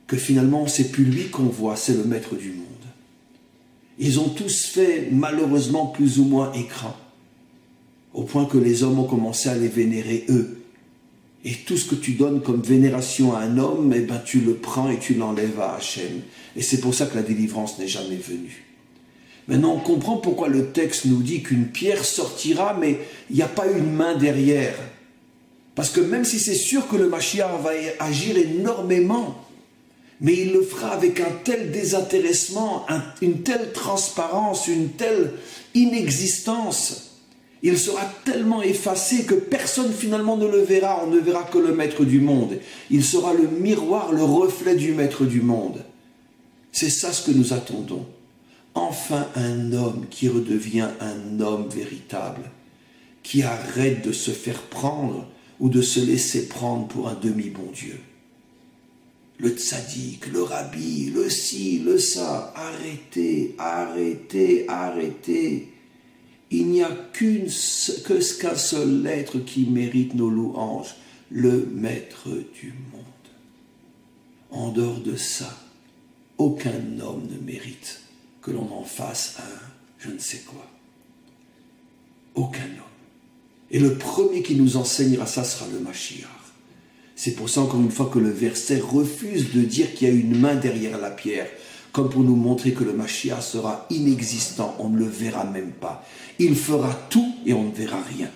que finalement c'est plus lui qu'on voit, c'est le maître du monde. Ils ont tous fait malheureusement plus ou moins écran, au point que les hommes ont commencé à les vénérer eux. Et tout ce que tu donnes comme vénération à un homme, eh ben, tu le prends et tu l'enlèves à Hachem. Et c'est pour ça que la délivrance n'est jamais venue. Maintenant, on comprend pourquoi le texte nous dit qu'une pierre sortira, mais il n'y a pas une main derrière. Parce que même si c'est sûr que le Mashiach va agir énormément, mais il le fera avec un tel désintéressement, une telle transparence, une telle inexistence. Il sera tellement effacé que personne finalement ne le verra. On ne verra que le maître du monde. Il sera le miroir, le reflet du maître du monde. C'est ça ce que nous attendons. Enfin un homme qui redevient un homme véritable, qui arrête de se faire prendre ou de se laisser prendre pour un demi-bon Dieu. Le tzaddik, le rabbi, le ci, le ça, arrêtez, arrêtez, arrêtez. Il n'y a qu'un seul être qui mérite nos louanges, le maître du monde. En dehors de ça, aucun homme ne mérite que l'on en fasse un je ne sais quoi. Aucun homme. Et le premier qui nous enseignera ça sera le Mashiach. C'est pour ça, encore une fois, que le verset refuse de dire qu'il y a une main derrière la pierre, comme pour nous montrer que le Mashiach sera inexistant, on ne le verra même pas. Il fera tout et on ne verra rien.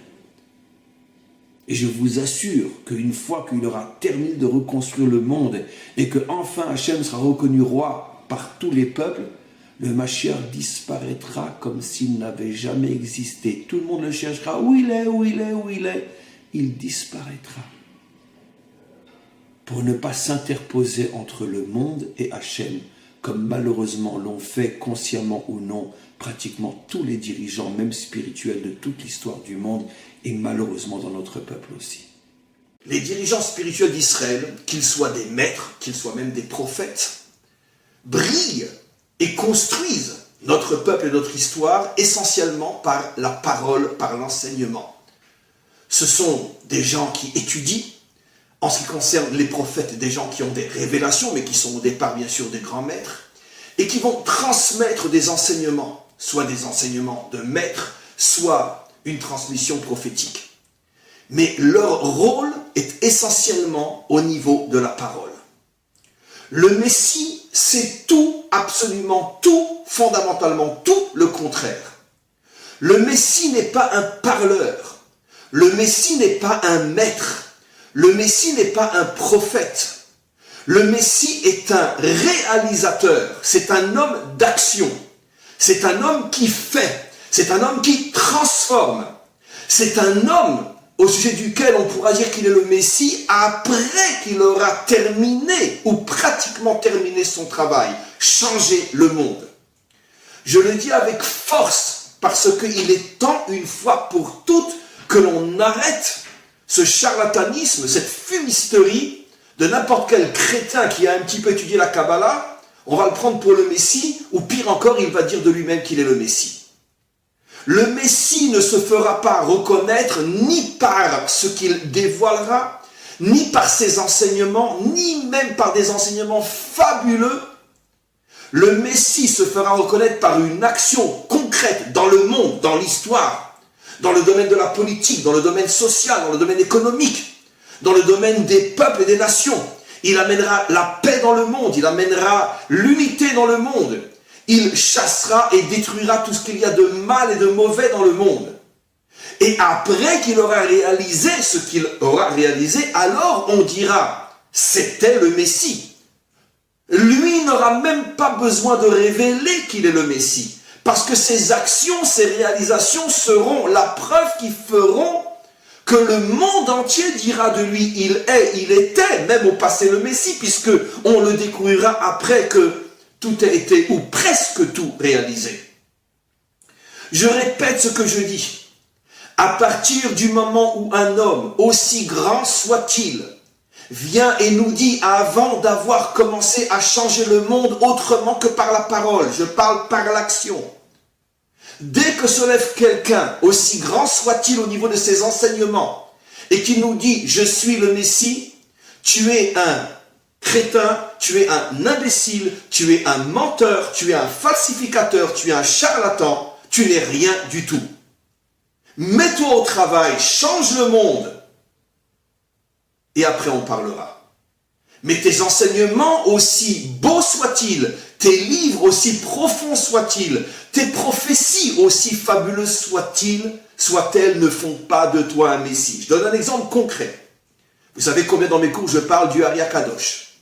Et je vous assure qu'une fois qu'il aura terminé de reconstruire le monde et que enfin Hachem sera reconnu roi par tous les peuples, le Mashiach disparaîtra comme s'il n'avait jamais existé. Tout le monde le cherchera. Où il est, où il est, où il est. Il disparaîtra. Pour ne pas s'interposer entre le monde et Hachem, comme malheureusement l'ont fait consciemment ou non pratiquement tous les dirigeants, même spirituels, de toute l'histoire du monde, et malheureusement dans notre peuple aussi. Les dirigeants spirituels d'Israël, qu'ils soient des maîtres, qu'ils soient même des prophètes, brillent et construisent notre peuple et notre histoire essentiellement par la parole, par l'enseignement. Ce sont des gens qui étudient. En ce qui concerne les prophètes, des gens qui ont des révélations, mais qui sont au départ bien sûr des grands maîtres, et qui vont transmettre des enseignements, soit des enseignements de maîtres, soit une transmission prophétique. Mais leur rôle est essentiellement au niveau de la parole. Le Messie, c'est tout, absolument tout, fondamentalement tout le contraire. Le Messie n'est pas un parleur. Le Messie n'est pas un maître. Le Messie n'est pas un prophète. Le Messie est un réalisateur. C'est un homme d'action. C'est un homme qui fait. C'est un homme qui transforme. C'est un homme au sujet duquel on pourra dire qu'il est le Messie après qu'il aura terminé ou pratiquement terminé son travail, changer le monde. Je le dis avec force parce qu'il est temps une fois pour toutes que l'on arrête ce charlatanisme, cette fumisterie de n'importe quel crétin qui a un petit peu étudié la Kabbalah, on va le prendre pour le Messie, ou pire encore, il va dire de lui-même qu'il est le Messie. Le Messie ne se fera pas reconnaître ni par ce qu'il dévoilera, ni par ses enseignements, ni même par des enseignements fabuleux. Le Messie se fera reconnaître par une action concrète dans le monde, dans l'histoire, dans le domaine de la politique, dans le domaine social, dans le domaine économique, dans le domaine des peuples et des nations. Il amènera la paix dans le monde, il amènera l'unité dans le monde. Il chassera et détruira tout ce qu'il y a de mal et de mauvais dans le monde. Et après qu'il aura réalisé ce qu'il aura réalisé, alors on dira, c'était le Messie. Lui n'aura même pas besoin de révéler qu'il est le Messie. Parce que ses actions, ses réalisations seront la preuve qui feront que le monde entier dira de lui, il était, même au passé le Messie, puisque on le découvrira après que tout a été, ou presque tout, réalisé. Je répète ce que je dis. À partir du moment où un homme, aussi grand soit-il, vient et nous dit, avant d'avoir commencé à changer le monde autrement que par la parole, je parle par l'action. Dès que se lève quelqu'un, aussi grand soit-il au niveau de ses enseignements, et qui nous dit, je suis le Messie, tu es un crétin, tu es un imbécile, tu es un menteur, tu es un falsificateur, tu es un charlatan, tu n'es rien du tout. Mets-toi au travail, change le monde, et après on parlera. Mais tes enseignements, aussi beaux soient-ils, tes livres aussi profonds soient-ils, tes prophéties aussi fabuleuses soient-elles, ne font pas de toi un Messie. Je donne un exemple concret. Vous savez combien dans mes cours je parle du Ari Akadosh.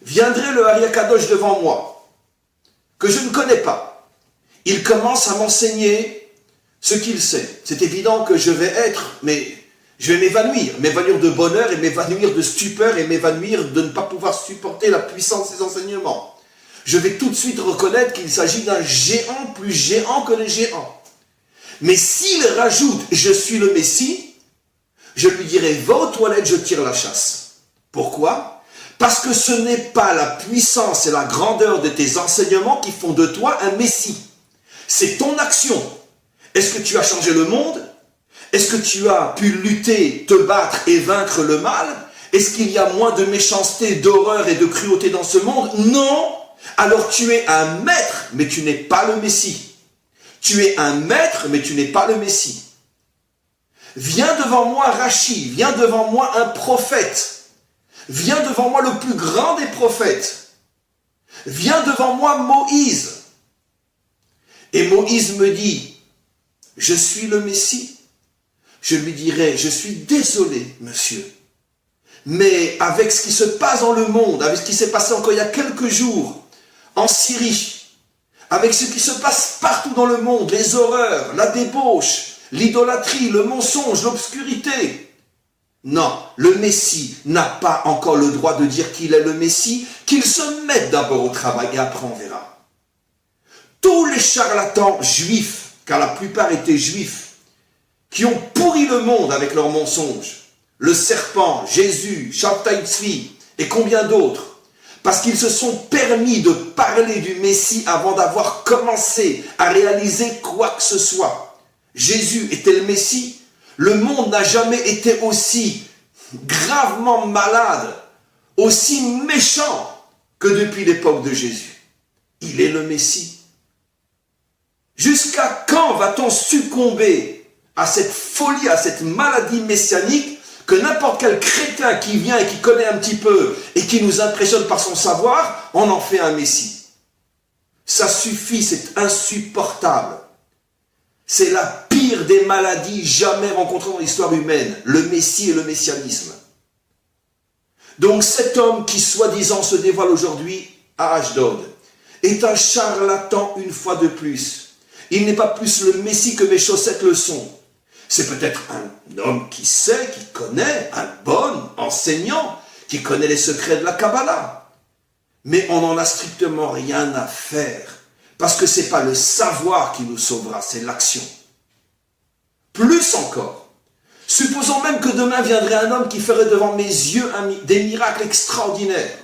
Viendrait le Ari Akadosh devant moi, que je ne connais pas. Il commence à m'enseigner ce qu'il sait. C'est évident que je vais m'évanouir de bonheur et m'évanouir de stupeur et m'évanouir de ne pas pouvoir supporter la puissance de ses enseignements. Je vais tout de suite reconnaître qu'il s'agit d'un géant plus géant que les géants. Mais s'il rajoute « je suis le Messie », je lui dirai « va aux toilettes, je tire la chasse ». Pourquoi? Parce que ce n'est pas la puissance et la grandeur de tes enseignements qui font de toi un Messie. C'est ton action. Est-ce que tu as changé le monde? Est-ce que tu as pu lutter, te battre et vaincre le mal? Est-ce qu'il y a moins de méchanceté, d'horreur et de cruauté dans ce monde? Non! Alors tu es un maître, mais tu n'es pas le Messie. Tu es un maître, mais tu n'es pas le Messie. Viens devant moi Rachi, viens devant moi un prophète. Viens devant moi le plus grand des prophètes. Viens devant moi Moïse. Et Moïse me dit, je suis le Messie. Je lui dirai, je suis désolé, monsieur. Mais avec ce qui se passe dans le monde, avec ce qui s'est passé encore il y a quelques jours, en Syrie, avec ce qui se passe partout dans le monde, les horreurs, la débauche, l'idolâtrie, le mensonge, l'obscurité. Non, le Messie n'a pas encore le droit de dire qu'il est le Messie, qu'il se mette d'abord au travail et après on verra. Tous les charlatans juifs, car la plupart étaient juifs, qui ont pourri le monde avec leurs mensonges, le serpent, Jésus, Shabtai Tzvi et combien d'autres, parce qu'ils se sont permis de parler du Messie avant d'avoir commencé à réaliser quoi que ce soit. Jésus était le Messie. Le monde n'a jamais été aussi gravement malade, aussi méchant que depuis l'époque de Jésus. Il est le Messie. Jusqu'à quand va-t-on succomber à cette folie, à cette maladie messianique, que n'importe quel crétin qui vient et qui connaît un petit peu et qui nous impressionne par son savoir, on en fait un Messie. Ça suffit, c'est insupportable. C'est la pire des maladies jamais rencontrées dans l'histoire humaine, le Messie et le messianisme. Donc cet homme qui soi-disant se dévoile aujourd'hui à Ashdod est un charlatan une fois de plus. Il n'est pas plus le Messie que mes chaussettes le sont. C'est peut-être un homme qui sait, qui connaît, un bon enseignant, qui connaît les secrets de la Kabbalah. Mais on n'en a strictement rien à faire, parce que ce n'est pas le savoir qui nous sauvera, c'est l'action. Plus encore, supposons même que demain viendrait un homme qui ferait devant mes yeux des miracles extraordinaires.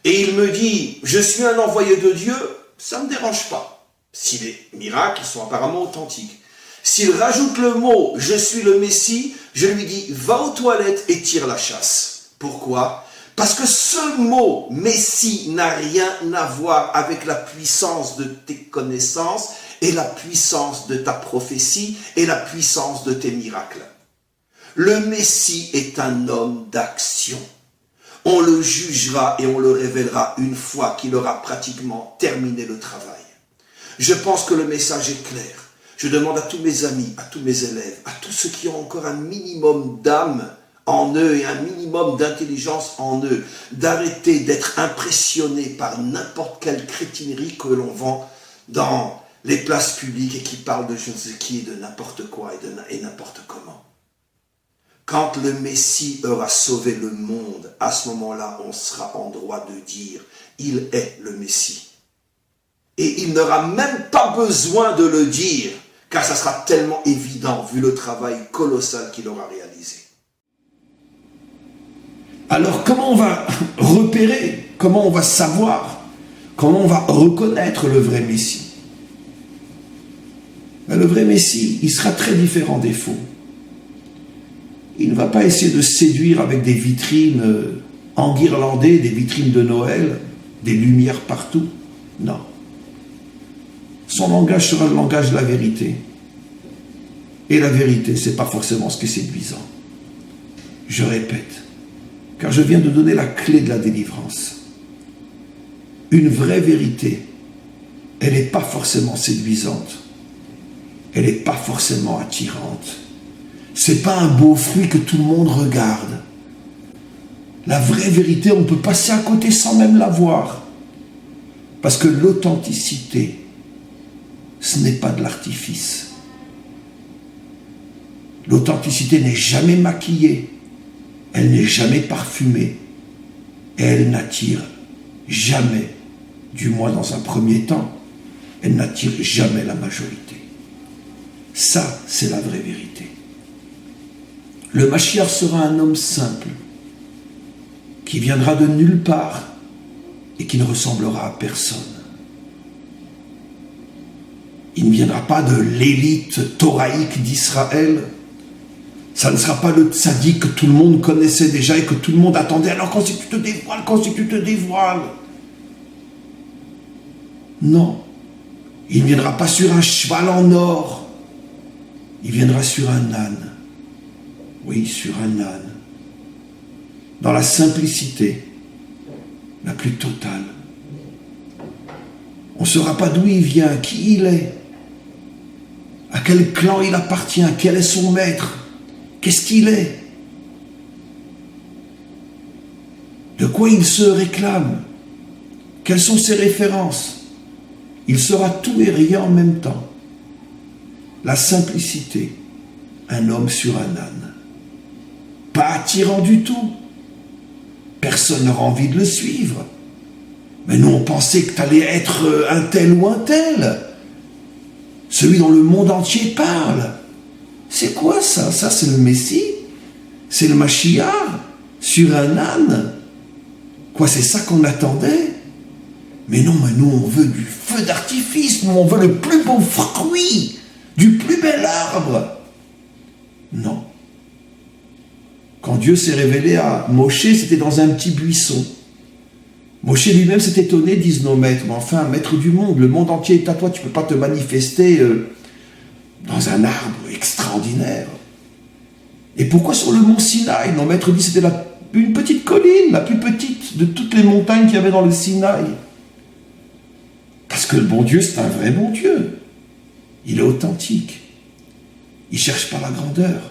Et il me dit, je suis un envoyé de Dieu, ça ne me dérange pas, si les miracles sont apparemment authentiques. S'il rajoute le mot « je suis le Messie », je lui dis « va aux toilettes et tire la chasse ». Pourquoi? Parce que ce mot « Messie » n'a rien à voir avec la puissance de tes connaissances et la puissance de ta prophétie et la puissance de tes miracles. Le Messie est un homme d'action. On le jugera et on le révélera une fois qu'il aura pratiquement terminé le travail. Je pense que le message est clair. Je demande à tous mes amis, à tous mes élèves, à tous ceux qui ont encore un minimum d'âme en eux et un minimum d'intelligence en eux, d'arrêter d'être impressionnés par n'importe quelle crétinerie que l'on vend dans les places publiques et qui parle de je ne sais qui et de n'importe quoi et n'importe comment. Quand le Messie aura sauvé le monde, à ce moment-là, on sera en droit de dire « Il est le Messie ». Et il n'aura même pas besoin de le dire, car ça sera tellement évident vu le travail colossal qu'il aura réalisé. Alors comment on va repérer, comment on va savoir, comment on va reconnaître le vrai Messie? Ben, le vrai Messie, il sera très différent des faux. Il ne va pas essayer de séduire avec des vitrines enguirlandées, des vitrines de Noël, des lumières partout. Non. Son langage sera le langage de la vérité. Et la vérité, ce n'est pas forcément ce qui est séduisant. Je répète, car je viens de donner la clé de la délivrance. Une vraie vérité, elle n'est pas forcément séduisante. Elle n'est pas forcément attirante. C'est pas un beau fruit que tout le monde regarde. La vraie vérité, on peut passer à côté sans même la voir. Parce que l'authenticité, ce n'est pas de l'artifice. L'authenticité n'est jamais maquillée, elle n'est jamais parfumée, et elle n'attire jamais, du moins dans un premier temps, elle n'attire jamais la majorité. Ça, c'est la vraie vérité. Le Mashiach sera un homme simple, qui viendra de nulle part et qui ne ressemblera à personne. Il ne viendra pas de l'élite thoraïque d'Israël. Ça ne sera pas le tzaddik que tout le monde connaissait déjà et que tout le monde attendait. Alors quand c'est que tu te dévoiles, quand c'est que tu te dévoiles. Non. Il ne viendra pas sur un cheval en or. Il viendra sur un âne. Oui, sur un âne. Dans la simplicité la plus totale. On ne saura pas d'où il vient, qui il est, à quel clan il appartient, quel est son maître, qu'est-ce qu'il est, de quoi il se réclame, quelles sont ses références. Il sera tout et rien en même temps. La simplicité, un homme sur un âne. Pas attirant du tout. Personne n'aura envie de le suivre. Mais nous, on pensait que tu allais être un tel ou un tel. Celui dont le monde entier parle. C'est quoi ça? Ça, c'est le Messie? C'est le Mashiach? Sur un âne? Quoi, c'est ça qu'on attendait? Mais non, mais nous, on veut du feu d'artifice. Nous, on veut le plus beau fruit, du plus bel arbre. Non. Quand Dieu s'est révélé à Moshe, c'était dans un petit buisson. Moshe lui-même s'est étonné, disent nos maîtres, mais enfin, maître du monde, le monde entier est à toi, tu ne peux pas te manifester dans un arbre extraordinaire. Et pourquoi sur le mont Sinaï? Nos maîtres disent que c'était une petite colline, la plus petite de toutes les montagnes qu'il y avait dans le Sinaï. Parce que le bon Dieu, c'est un vrai bon Dieu. Il est authentique. Il ne cherche pas la grandeur.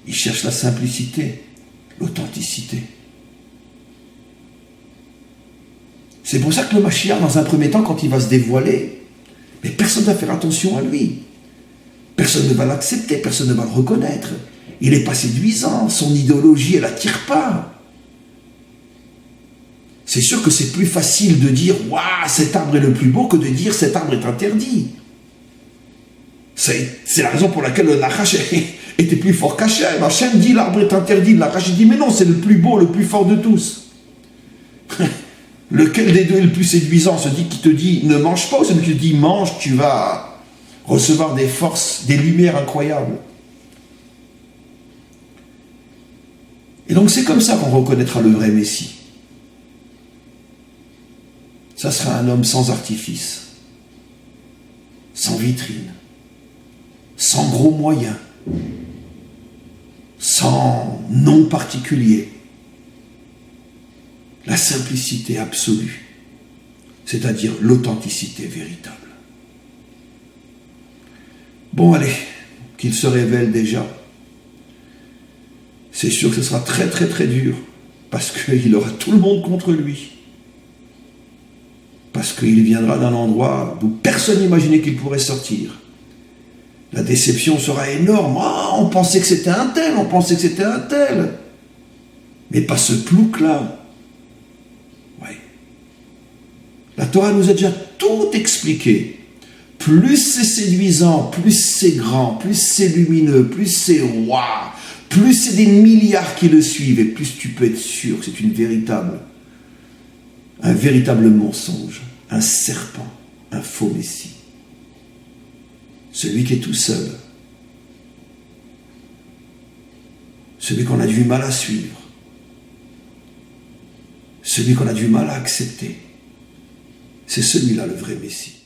Il cherche la simplicité, l'authenticité. C'est pour ça que le Mashiach, dans un premier temps, quand il va se dévoiler, mais personne ne va faire attention à lui. Personne ne va l'accepter, personne ne va le reconnaître. Il n'est pas séduisant, son idéologie, elle n'attire pas. C'est sûr que c'est plus facile de dire « Waouh, cet arbre est le plus beau » que de dire « Cet arbre est interdit ». C'est la raison pour laquelle le Nachash était plus fort qu'Hachem. Hachem dit « L'arbre est interdit ». Le Nachash dit « Mais non, c'est le plus beau, le plus fort de tous ». Lequel des deux est le plus séduisant? Celui qui te dit « Ne mange pas » ou celui qui te dit « Mange, tu vas recevoir des forces, des lumières incroyables ». Et donc c'est comme ça qu'on reconnaîtra le vrai Messie. Ça sera un homme sans artifice, sans vitrine, sans gros moyens, sans nom particulier. La simplicité absolue, c'est-à-dire l'authenticité véritable. Bon, allez, qu'il se révèle déjà. C'est sûr que ce sera très très très dur, parce qu'il aura tout le monde contre lui. Parce qu'il viendra d'un endroit où personne n'imaginait qu'il pourrait sortir. La déception sera énorme. Ah, on pensait que c'était un tel, on pensait que c'était un tel. Mais pas ce plouc-là. Ouais. La Torah nous a déjà tout expliqué. Plus c'est séduisant, plus c'est grand, plus c'est lumineux, plus c'est waouh, plus c'est des milliards qui le suivent, et plus tu peux être sûr que c'est un véritable mensonge, un serpent, un faux messie. Celui qui est tout seul, celui qu'on a du mal à suivre, celui qu'on a du mal à accepter, c'est celui-là le vrai messie.